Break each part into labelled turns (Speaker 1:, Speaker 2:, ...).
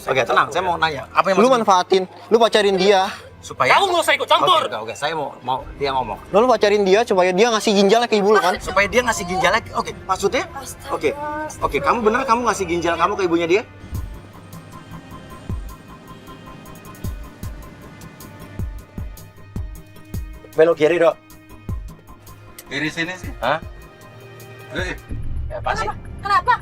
Speaker 1: Oke, tenang, saya mau nanya. Apa yang
Speaker 2: Lu manfaatin, lu pacarin dia.
Speaker 1: supaya
Speaker 3: Kamu nggak usah ikut campur.
Speaker 1: Oke, saya mau dia ngomong.
Speaker 2: Lu pacarin dia supaya dia ngasih ginjalnya ke ibu lu kan?
Speaker 1: Supaya dia ngasih ginjalnya. Oke, maksudnya? Oke, kamu bener kamu ngasih ginjal kamu ke ibunya dia? Belok kiri, Dok.
Speaker 4: Kiri sini sih.
Speaker 1: Hah?
Speaker 4: Terus,
Speaker 1: Ya, apa sih?
Speaker 5: Kenapa?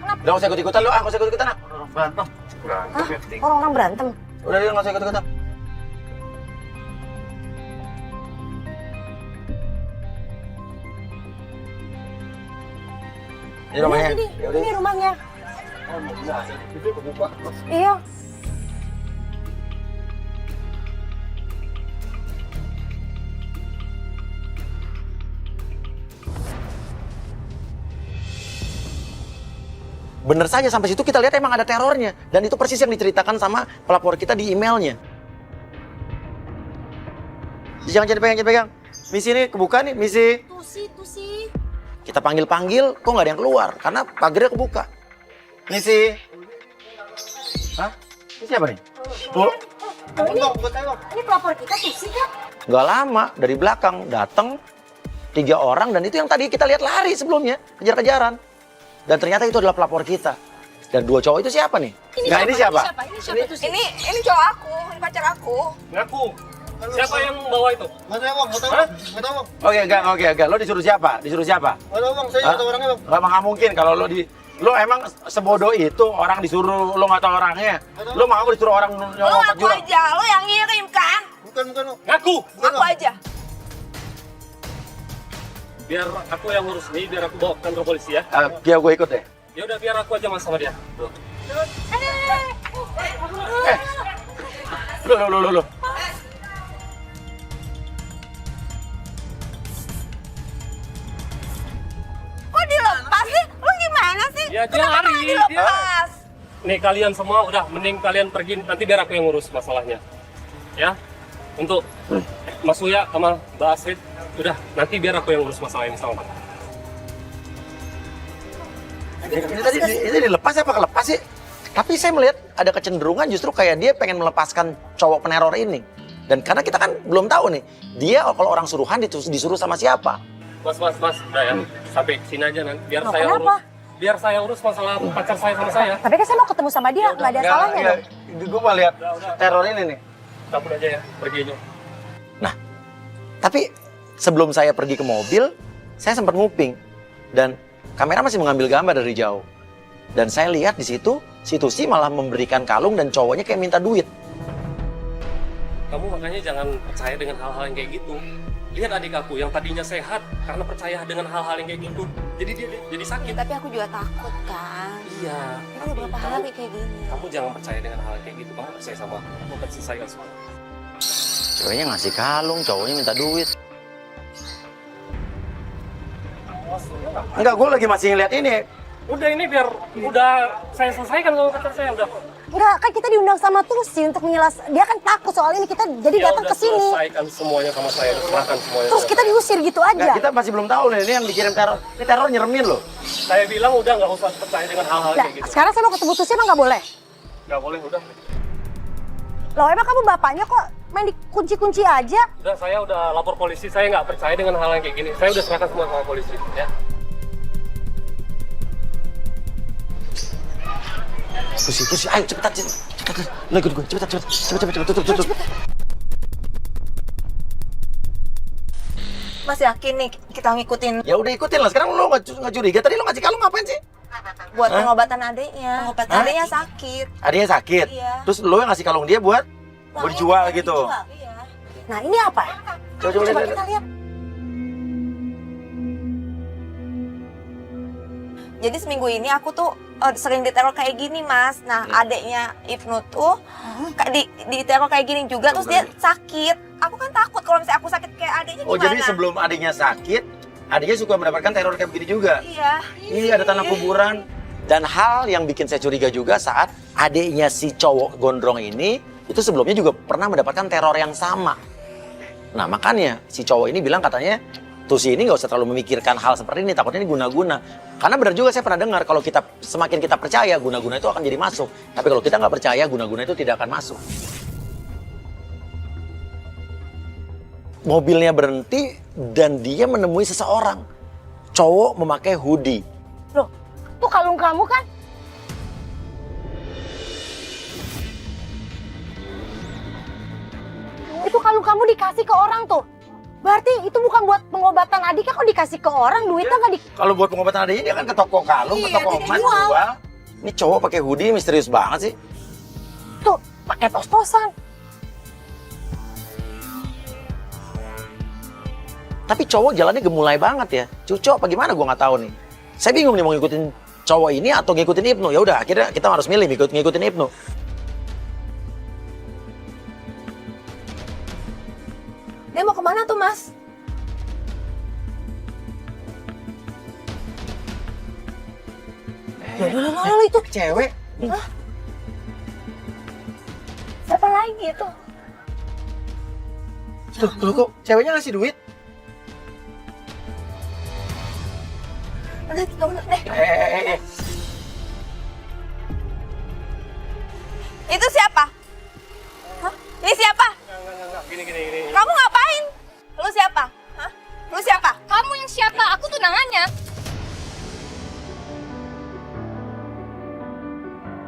Speaker 1: Udah nggak usah ikut-ikutan lu, nggak usah ikut-ikutan.
Speaker 4: orang berantem.
Speaker 5: Orang-orang berantem.
Speaker 1: Udah, nggak usah ikut-ikutan. Ini rumahnya. Yaudah.
Speaker 5: Ini rumahnya. Iya.
Speaker 1: Bener saja sampai situ kita lihat emang ada terornya. Dan itu persis yang diceritakan sama pelapor kita di emailnya. Jangan pegang. Misi ini kebuka nih, misi.
Speaker 5: Tuh sih.
Speaker 1: Kita panggil-panggil, kok nggak ada yang keluar? Karena pagarnya kebuka. Misi. Hah? Ini siapa nih? Oh,
Speaker 5: Ini pelapor kita tuh sih kan?
Speaker 1: nggak lama, dari belakang datang 3 orang. Dan itu yang tadi kita lihat lari sebelumnya, kejar-kejaran. Dan ternyata itu adalah pelapor kita. Dan 2 cowok itu siapa nih? Nggak, ini siapa?
Speaker 5: Ini siapa tuh sih?
Speaker 6: Ini cowok aku, ini pacar aku.
Speaker 3: Ngaku. Siapa yang bawa itu?
Speaker 2: Nggak tahu bang, nggak tahu bang.
Speaker 1: Oke. Lo disuruh siapa? Disuruh siapa?
Speaker 2: Nggak tahu bang, saya
Speaker 1: nggak tahu
Speaker 2: orangnya bang.
Speaker 1: Nggak mungkin kalau lo emang sebodoh itu orang disuruh lo nggak tahu orangnya. Lo mau disuruh orang
Speaker 6: Lo
Speaker 1: nyolong
Speaker 6: ngaku aja, lo yang ngirim kan?
Speaker 2: Bukan bang.
Speaker 3: Ngaku.
Speaker 6: Ngaku aja.
Speaker 3: Biar aku yang ngurus nih, biar aku bawa ke kantor polisi ya.
Speaker 1: Ya gue ikut deh.
Speaker 3: Ya udah biar aku aja mas sama dia. Tuh.
Speaker 1: Lo.
Speaker 6: Kok dilepas sih? Lo gimana sih?
Speaker 3: Ya, dia
Speaker 6: Kenapa
Speaker 3: lari,
Speaker 6: nggak dilepas?
Speaker 3: Nih kalian semua udah mending kalian pergi, nanti biar aku yang ngurus masalahnya. Ya. Untuk Mas Uya sama Mbak Astrid, udah nanti biar aku yang ngurus masalah ini sama Mbak.
Speaker 1: Ini tadi ini dilepas apa kelepas sih? Tapi saya melihat ada kecenderungan justru kayak dia pengen melepaskan cowok peneror ini. Dan karena kita kan belum tahu nih, dia kalau orang suruhan disuruh sama siapa.
Speaker 3: Mas, udah ya, sampai sini aja nanti, biar
Speaker 5: Loh,
Speaker 3: saya
Speaker 5: kenapa?
Speaker 3: urus. Biar saya urus masalah pacar saya sama saya.
Speaker 5: Tapi kan saya mau ketemu sama dia, nggak ada salahnya dong.
Speaker 1: Gue mau lihat teror ini nih.
Speaker 3: Cabut aja ya, pergi aja.
Speaker 1: Nah, tapi sebelum saya pergi ke mobil, saya sempat nguping. Dan kamera masih mengambil gambar dari jauh. Dan saya lihat di situ, si Tusi malah memberikan kalung dan cowoknya kayak minta duit.
Speaker 3: Kamu makanya jangan percaya dengan hal-hal yang kayak gitu. Lihat adik aku yang tadinya sehat karena percaya dengan hal-hal yang kayak gitu. Jadi dia jadi sakit.
Speaker 6: Tapi aku juga takut kan.
Speaker 3: Iya.
Speaker 6: Kan udah berapa hari kayak gini.
Speaker 3: Kamu jangan percaya dengan hal kayak gitu. Kamu percaya sama aku. Kamu akan selesaikan semua.
Speaker 1: Ceweknya ngasih kalung, cowoknya minta duit. Enggak, gue lagi masih ngeliat ini.
Speaker 3: Udah ini biar udah saya selesaikan sama pacar saya udah.
Speaker 5: Enggak, kan kita diundang sama Tusi untuk dia kan takut soal ini, kita jadi
Speaker 3: Ya
Speaker 5: datang
Speaker 3: udah
Speaker 5: ke sini.
Speaker 3: selesaikan semuanya sama saya, udah serahkan semuanya.
Speaker 5: Terus kita diusir gitu aja.
Speaker 1: Nggak, kita masih belum tahu nih, ini yang dikirim teror. Ini teror nyeremin loh.
Speaker 3: Saya bilang udah nggak usah percaya dengan hal-hal
Speaker 5: Nah,
Speaker 3: kayak gitu.
Speaker 5: sekarang saya mau ketemu Tusi emang nggak boleh?
Speaker 3: Nggak boleh, udah.
Speaker 5: Loh emang kamu bapaknya kok main dikunci-kunci aja?
Speaker 3: Udah, saya udah lapor polisi. Saya nggak percaya dengan hal yang kayak gini. Saya udah serahkan semua sama polisi, ya.
Speaker 1: Tusi, ayo cepetan. Lo ikut gue, cepetan. Tutup.
Speaker 6: Mas yakin nih kita ngikutin
Speaker 1: Ya udah ikutin lah, sekarang lo nggak curiga. Tadi lo ngasih kalung ngapain sih?
Speaker 6: buat pengobatan adiknya.
Speaker 1: Hah?
Speaker 6: Adiknya sakit.
Speaker 1: Adanya sakit.
Speaker 6: Iya.
Speaker 1: Terus lo yang ngasih kalung dia buat dijual
Speaker 6: Ini
Speaker 1: gitu.
Speaker 6: dijual, iya.
Speaker 5: Nah ini apa?
Speaker 1: Coba
Speaker 5: Coba
Speaker 1: lihat.
Speaker 5: kita lihat.
Speaker 6: Jadi seminggu ini aku tuh sering diteror kayak gini, Mas. Nah, adiknya Ibnu tuh diteror kayak gini juga, terus dia sakit. Aku kan takut kalau misalnya aku sakit kayak adiknya
Speaker 1: Oh
Speaker 6: gimana?
Speaker 1: jadi sebelum adiknya sakit, adiknya suka mendapatkan teror kayak begini juga.
Speaker 6: Iya.
Speaker 1: Ini ada tanah kuburan. Dan hal yang bikin saya curiga juga saat adiknya si cowok gondrong ini, itu sebelumnya juga pernah mendapatkan teror yang sama. Nah makanya si cowok ini bilang katanya, Tusi ini nggak usah terlalu memikirkan hal seperti ini, takutnya ini guna-guna. Karena benar juga saya pernah dengar kalau semakin kita percaya guna-guna itu akan jadi masuk. Tapi kalau kita nggak percaya guna-guna itu tidak akan masuk. Mobilnya berhenti dan dia menemui seseorang. Cowok memakai hoodie.
Speaker 5: Loh, tuh kalung kamu kan? Itu kalung kamu dikasih ke orang tuh. Berarti itu bukan buat pengobatan adiknya, kok dikasih ke orang, duitnya nggak di...
Speaker 1: Kalau buat pengobatan adiknya dia kan ke toko kalung, ke toko emas jual. Ini cowok pakai hoodie misterius banget sih.
Speaker 5: Tuh, pakai tos-tosan.
Speaker 1: Tapi cowok jalannya gemulai banget ya. Cucok apa gimana gua nggak tahu nih. Saya bingung nih mau ngikutin cowok ini atau ngikutin Ibnu. Ya udah, akhirnya kita harus milih ngikutin Ibnu.
Speaker 6: Dia mau kemana tuh, Mas?
Speaker 5: Lalu itu
Speaker 1: Cewek.
Speaker 6: Siapa lagi itu?
Speaker 1: Tuh kok ceweknya ngasih duit?
Speaker 6: Udah, tunggu deh. Itu siapa? Hah? Ini siapa?
Speaker 3: Enggak, gini.
Speaker 6: Kamu ngapain? Lu siapa? Hah? Lu siapa?
Speaker 7: Kamu yang siapa? Aku tunangannya.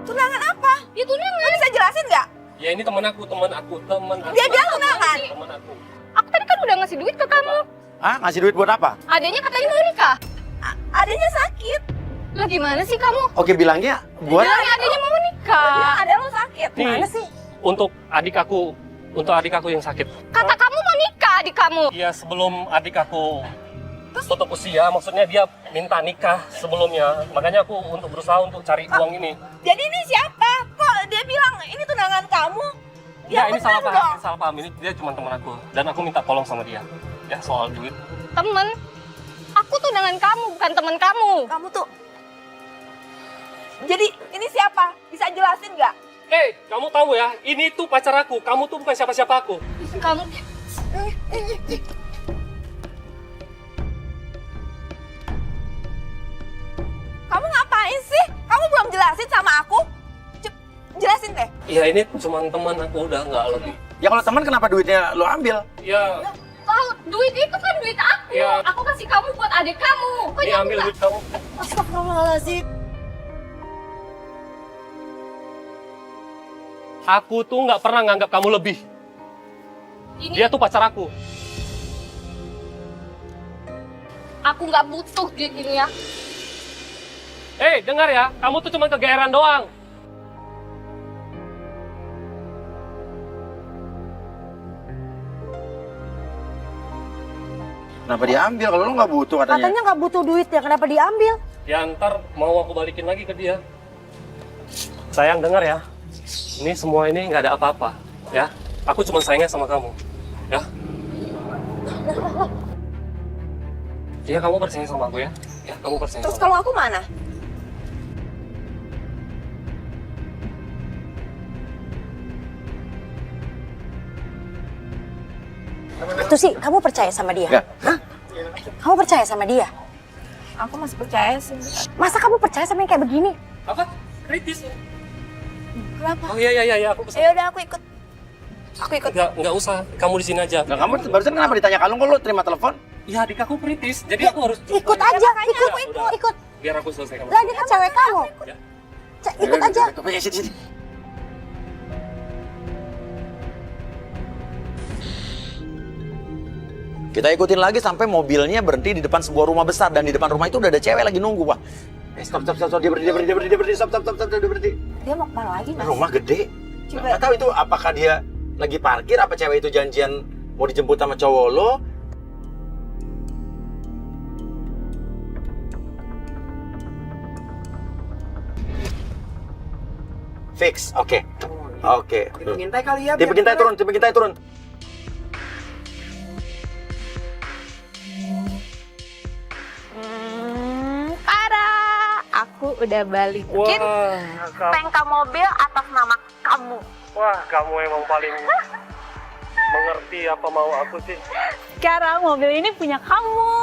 Speaker 6: Tunangan apa?
Speaker 7: Ya tunangan.
Speaker 6: Lu bisa jelasin nggak?
Speaker 3: Ya ini teman aku.
Speaker 6: Dia bilang tunangan.
Speaker 3: Teman aku.
Speaker 7: Aku tadi kan udah ngasih duit ke kamu.
Speaker 1: Ah, ngasih duit buat apa?
Speaker 7: Adanya katanya mau nikah.
Speaker 6: Adanya sakit.
Speaker 7: Lah gimana sih kamu?
Speaker 1: Oke, bilangnya buat
Speaker 7: Bilangnya adanya mau nikah.
Speaker 6: Bilang ada lu sakit.
Speaker 3: Nih,
Speaker 6: Gimana sih?
Speaker 3: untuk adik aku yang sakit.
Speaker 7: Kata kamu mau nikah adik kamu.
Speaker 3: Iya, sebelum adik aku tutup usia, maksudnya dia minta nikah sebelumnya. Makanya aku untuk berusaha untuk cari uang ini.
Speaker 6: Jadi ini siapa? Kok dia bilang ini tunangan kamu?
Speaker 3: Ya, ini
Speaker 6: bener
Speaker 3: salah
Speaker 6: dong.
Speaker 3: paham, ini salah paham. Ini dia cuma teman aku. Dan aku minta tolong sama dia. Ya, soal duit.
Speaker 7: Temen. Aku tunangan kamu, bukan temen kamu.
Speaker 6: Kamu tuh. Jadi ini siapa? Bisa jelasin nggak?
Speaker 3: Kamu tahu ya, ini tuh pacar aku. Kamu tuh bukan siapa-siapa aku.
Speaker 7: Kamu
Speaker 6: Kamu ngapain sih? Kamu belum jelasin sama aku? Jelasin deh.
Speaker 3: Iya, ini cuma teman aku, udah nggak lebih.
Speaker 1: Ya kalau teman kenapa duitnya lo ambil?
Speaker 3: Ya,
Speaker 7: tahu duit itu kan duit aku.
Speaker 3: Iya.
Speaker 7: Aku kasih kamu buat adik kamu. Kok
Speaker 3: dia ambil duit kamu.
Speaker 5: Astagfirullahaladzim.
Speaker 3: Aku tuh nggak pernah nganggap kamu lebih.
Speaker 7: Ini
Speaker 3: Dia tuh pacar aku.
Speaker 7: aku nggak butuh duit ini ya.
Speaker 3: Dengar ya, kamu tuh cuma kegeeran doang.
Speaker 1: Kenapa diambil kalau lo nggak butuh katanya?
Speaker 5: Katanya nggak butuh duit ya, kenapa diambil?
Speaker 3: Ya ntar mau aku balikin lagi ke dia. Sayang, dengar ya. Ini semua ini nggak ada apa-apa, ya. Aku cuma sayangnya sama kamu, ya. Iya, kamu percaya sama aku ya. Ya, kamu percaya
Speaker 6: Terus
Speaker 3: sama
Speaker 6: kalau aku mana?
Speaker 5: Itu sih, kamu percaya sama dia?
Speaker 1: Nggak.
Speaker 5: Hah? Kamu percaya sama dia?
Speaker 6: Aku masih percaya sih.
Speaker 5: Masa kamu percaya sama yang kayak begini?
Speaker 3: Apa? Kritis.
Speaker 6: Kenapa?
Speaker 3: Oh iya, aku pesan.
Speaker 6: Ya udah aku ikut. Aku ikut.
Speaker 3: Nggak usah. Kamu di sini aja.
Speaker 1: Nah, kamu barusan kenapa ditanya kalung kok lo terima telepon?
Speaker 3: Iya, adik aku kritis. Jadi aku harus
Speaker 5: Ikut aja,
Speaker 6: makanya aku
Speaker 5: ikut.
Speaker 3: biar aku selesaikan.
Speaker 5: Lah dia kan cewek kamu.
Speaker 3: Ya.
Speaker 5: Ikut aja.
Speaker 1: Sini. Kita ikutin lagi sampai mobilnya berhenti di depan sebuah rumah besar dan di depan rumah itu udah ada cewek lagi nunggu, Wah. Stop, dia berhenti, stop, dia berhenti.
Speaker 6: Dia mau kemana lagi, Mas?
Speaker 1: Rumah gede. Nggak tahu itu apakah dia lagi parkir, apa cewek itu janjian mau dijemput sama cowok lo. Fix, oke.
Speaker 2: Pengintai kali ya.
Speaker 1: Tipe kintai turun.
Speaker 7: Aku udah balikin
Speaker 3: Wah,
Speaker 7: bengkel mobil atas nama kamu.
Speaker 3: kamu emang paling mengerti. ngerti apa mau aku sih.
Speaker 7: Sekarang mobil ini punya kamu.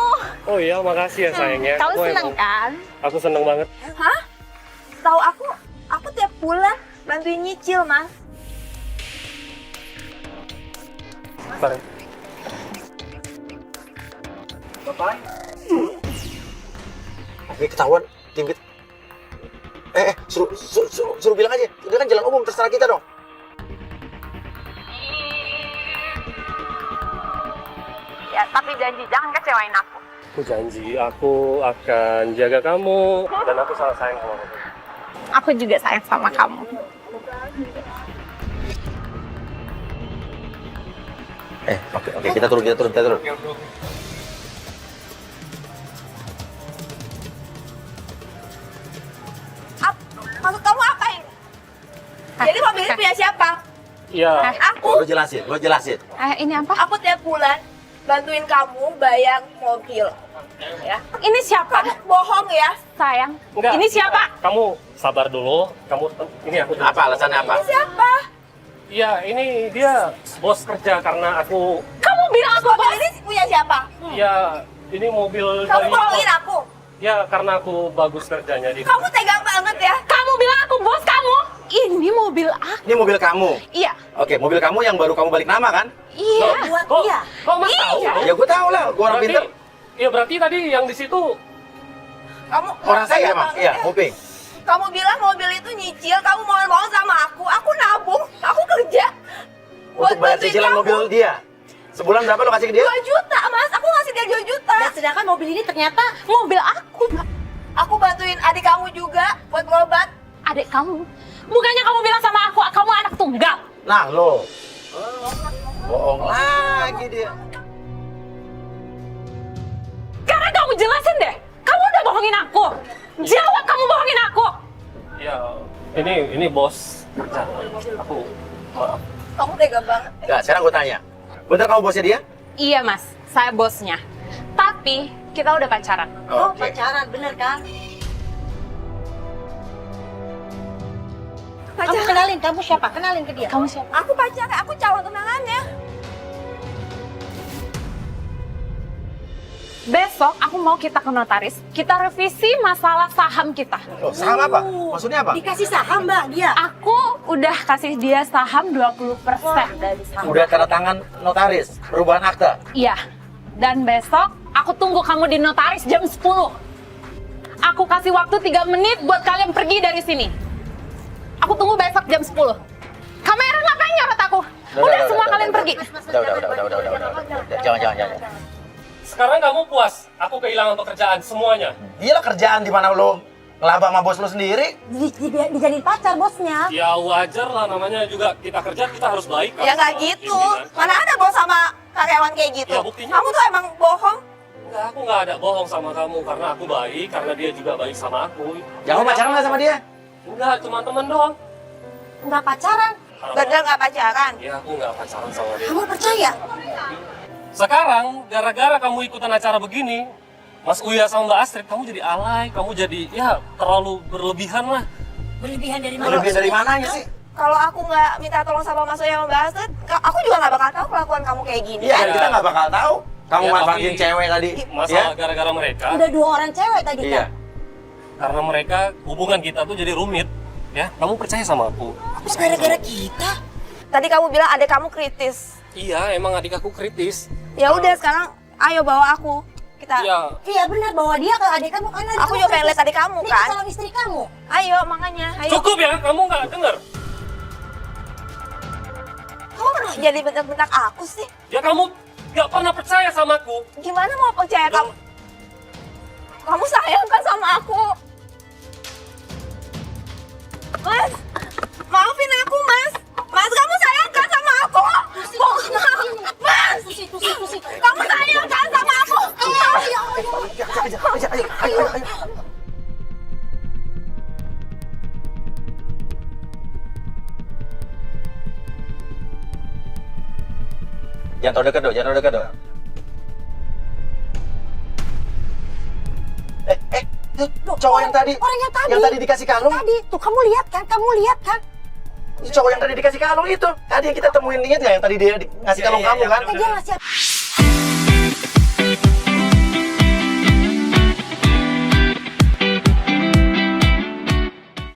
Speaker 3: Oh iya, makasih ya sayangnya.
Speaker 7: Kamu seneng kan?
Speaker 3: Aku seneng banget.
Speaker 6: Hah? Tahu aku tiap bulan bantuin nyicil, Mas.
Speaker 3: Bentar.
Speaker 1: Oke, ketahuan tim kita. Suruh bilang aja. Ini kan jalan umum, terserah kita dong.
Speaker 6: Ya, tapi janji jangan kecewain aku.
Speaker 3: Aku janji aku akan jaga kamu dan aku sangat sayang sama kamu.
Speaker 7: Aku juga sayang sama kamu.
Speaker 1: Oke, kita turun.
Speaker 6: Maksud kamu apa ini? Jadi mobil ini punya siapa?
Speaker 3: Iya.
Speaker 6: Aku.
Speaker 1: Lo jelasin.
Speaker 7: Ini apa?
Speaker 6: Aku tiap bulan bantuin kamu bayar mobil. Ya.
Speaker 7: Ini siapa?
Speaker 6: Kamu bohong ya?
Speaker 7: Sayang.
Speaker 3: Enggak.
Speaker 7: Ini siapa?
Speaker 3: Kamu sabar dulu. Ini aku.
Speaker 1: Apa alasannya apa?
Speaker 6: Ini siapa?
Speaker 3: Iya, ini dia bos kerja karena aku.
Speaker 7: Kamu bilang aku
Speaker 6: Mobil ini punya siapa?
Speaker 3: Ya, ini mobil
Speaker 6: Kamu
Speaker 3: dari.
Speaker 6: bohongin aku.
Speaker 3: Ya, karena aku bagus kerjanya di.
Speaker 6: Kamu tega banget ya.
Speaker 7: Kamu bilang aku bos kamu. Ini mobil aku.
Speaker 1: Ini mobil kamu.
Speaker 7: Iya.
Speaker 1: Oke, mobil kamu yang baru kamu balik nama kan?
Speaker 7: Iya.
Speaker 6: Buat
Speaker 3: Kok,
Speaker 6: dia.
Speaker 3: kok Mas tahu?
Speaker 1: Ya gue tahu lah, gue orang pinter.
Speaker 3: Iya, berarti tadi yang di situ.
Speaker 6: Kamu
Speaker 1: Orang saya
Speaker 6: tega
Speaker 1: emang.
Speaker 6: banget
Speaker 1: Iya,
Speaker 6: ya.
Speaker 1: Muping.
Speaker 6: Kamu bilang mobil itu nyicil, kamu mohon-mohon sama aku nabung, aku kerja.
Speaker 1: Untuk bayar
Speaker 6: bantuin
Speaker 1: cicilan
Speaker 6: kamu.
Speaker 1: mobil dia. Sebulan berapa lo kasih ke dia?
Speaker 6: 2 juta, Mas. Aku ngasih dia 2 juta.
Speaker 5: Dan sedangkan mobil ini ternyata
Speaker 7: Mobil aku.
Speaker 6: Aku bantuin adik kamu juga buat berobat.
Speaker 7: Adik kamu. Bukannya kamu bilang sama aku, kamu anak tunggal.
Speaker 1: Nah, lo. Bohong lagi dia.
Speaker 7: Sekarang kamu jelasin deh. Kamu udah bohongin aku. Jawab kamu bohongin aku.
Speaker 3: Ya, ini bos kerja. Aku. Maaf.
Speaker 6: Kamu tega banget.
Speaker 1: Nah, sekarang gue tanya. Bener kamu bosnya dia?
Speaker 7: Iya mas, saya bosnya. Tapi kita udah pacaran.
Speaker 5: oh
Speaker 1: Oke.
Speaker 5: pacaran, bener kan? Kamu
Speaker 6: Pacaran.
Speaker 5: kenalin, kamu siapa? Kenalin ke dia.
Speaker 7: Kamu siapa?
Speaker 6: Aku pacaran, aku calon tunangannya.
Speaker 7: Besok aku mau kita ke notaris. Kita revisi masalah saham kita.
Speaker 1: Loh, saham apa? Maksudnya apa?
Speaker 5: Dikasih saham mbak dia.
Speaker 7: Aku udah kasih dia saham 20% dari saham.
Speaker 1: Udah tanda tangan notaris, perubahan akta.
Speaker 7: Iya. Dan besok aku tunggu kamu di notaris jam 10. Aku kasih waktu 3 menit buat kalian pergi dari sini. Aku tunggu besok jam 10. Kamera ngapain nyorot aku? Udah semua kalian pergi.
Speaker 1: Udah. Jangan.
Speaker 3: Sekarang kamu puas? Aku kehilangan pekerjaan semuanya.
Speaker 1: Gila kerjaan di mana lo ngelaba sama bos lo sendiri?
Speaker 5: Dijadiin pacar bosnya.
Speaker 3: Ya wajar lah, namanya juga kita kerja, kita harus baik.
Speaker 6: Ya nggak gitu. Mana ada bos sama karyawan kayak gitu.
Speaker 3: Ya, buktinya.
Speaker 6: Kamu tuh emang bohong.
Speaker 3: Enggak, aku nggak ada bohong sama kamu karena aku baik, karena dia juga baik sama aku.
Speaker 1: Jangan pacaran nggak sama dia?
Speaker 3: Enggak, cuma teman doang.
Speaker 5: Nggak pacaran.
Speaker 6: Bener nggak pacaran.
Speaker 3: Ya aku nggak pacaran sama dia.
Speaker 5: Kamu percaya?
Speaker 3: Sekarang gara-gara kamu ikutan acara begini, Mas Uya sama Mbak Astrid, kamu jadi alay, kamu jadi ya terlalu berlebihan lah.
Speaker 5: Berlebihan dari mana?
Speaker 1: Lebih dari mananya sih?
Speaker 6: Kalau aku nggak minta tolong sama Mas Uya sama Mbak Astrid, aku juga nggak bakal tahu kelakuan kamu kayak gini.
Speaker 1: Iya, kita nggak bakal tahu. Kamu
Speaker 3: Ya,
Speaker 1: manfaatin
Speaker 3: tapi-
Speaker 1: cewek tadi.
Speaker 3: Masalah gara-gara mereka,
Speaker 5: Udah 2 orang cewek tadi
Speaker 1: Iya.
Speaker 5: kan?
Speaker 3: karena mereka hubungan kita tuh jadi rumit. Ya, kamu percaya sama aku?
Speaker 5: Terus gara-gara kita?
Speaker 6: Tadi kamu bilang adik kamu kritis.
Speaker 3: Iya, emang adik aku kritis.
Speaker 6: Ya udah sekarang, ayo bawa aku. Kita.
Speaker 3: Ya,
Speaker 5: Iya benar, bawa dia ke adik kamu karena
Speaker 6: Aku juga pengen lihat adik kamu
Speaker 5: Dia
Speaker 6: kan.
Speaker 5: calon istri kamu.
Speaker 6: Ayo makanya, ayo.
Speaker 3: cukup ya, kamu nggak denger?
Speaker 6: Kamu kenapa jadi bentak-bentak aku sih?
Speaker 3: Ya kamu nggak pernah percaya sama aku.
Speaker 6: Gimana mau percaya kamu? Kamu sayang kan sama aku? Mas, maafin aku mas. Mas, kamu sayang kan sama aku? Mas, kamu sayang kan sama aku?
Speaker 1: Ayo. Jangan terlalu dekat dong. Cowok yang tadi.
Speaker 5: Orang yang tadi.
Speaker 1: Yang tadi dikasih kalung.
Speaker 5: Tadi, tuh kamu lihat kan?
Speaker 1: cowok yang tadi dikasih kalung itu. Tadi yang kita temuin, inget nggak yang tadi dia ngasih kalung kamu kan?
Speaker 5: Dia ngasih